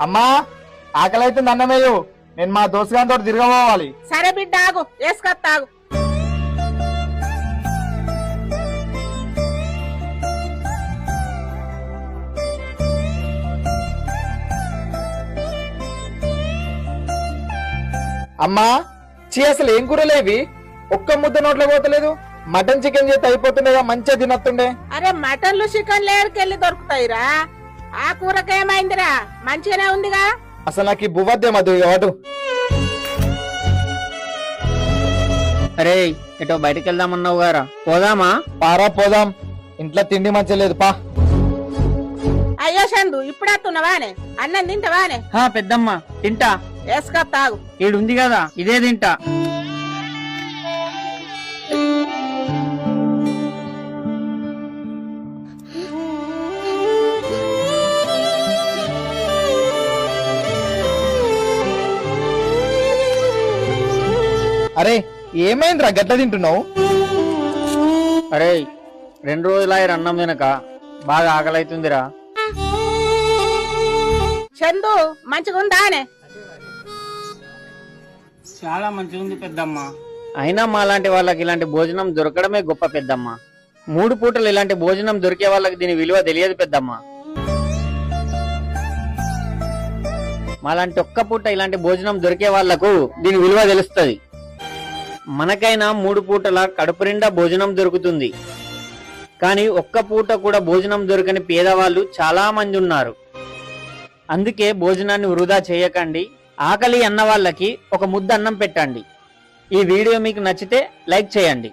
అమ్మా ఆకలి అవుతుంది అన్నమేయు. నేను మా దోస్తుగాంతో తిరగబోవాలి. సరే బిడ్డ ఆగు, వేసుకొత్తాగు. అమ్మా అసలు ఏం కూరలేవి? ఒక్క ముద్ద నోట్లో పోతలేదు. మటన్ చికెన్ చేస్తే అయిపోతుండేగా, మంచిగా తినొత్తుండే. అరే మటన్లు చికెన్లు ఏడుకెళ్ళి దొరుకుతాయిరా, ఆ కూరకేమైందిరా? మంచిగానే ఉందిగా. అసలు నాకు ఈ బువ్వద్దే మధు వాటు. అరే ఎటో బయటకు వెళ్దామన్నావు గారా, పోదామా? పారా పోదాం, ఇంట్లో తిండి మంచిగా లేదు పా. అయ్యో చందు, ఇప్పుడేస్తున్నావానే? అన్నం తింటావానే? పెద్దమ్మ తింటా. వేసుకొత్తాగు. ఈడుంది కదా, ఇదే తింటా. అరే ఏమైందిరా గట్ల తింటున్నావు? అరే 2 రోజులాయి అన్నం తినక బాగా ఆకలి అవుతుందిరా. చందు మంచిగుందానే? చాలా మంచిగా ఉంది పెద్దమ్మ. అయినా మా లాంటి వాళ్ళకి ఇలాంటి భోజనం దొరకడమే గొప్ప పెద్దమ్మ. 3 పూటలు ఇలాంటి భోజనం దొరికే వాళ్ళకి దీని విలువ తెలియదు పెద్దమ్మ. మాలాంటి ఒక్క పూట ఇలాంటి భోజనం దొరికే వాళ్లకు దీని విలువ తెలుస్తుంది. మనకైనా 3 పూటల కడుపు నిండా భోజనం దొరుకుతుంది, కానీ ఒక్క పూట కూడా భోజనం దొరకని పేదవాళ్ళు చాలా మంది ఉన్నారు. అందుకే భోజనాన్ని వృధా చేయకండి. ఆకలి అన్న వాళ్ళకి ఒక ముద్ద అన్నం పెట్టండి. ఈ వీడియో మీకు నచ్చితే లైక్ చేయండి.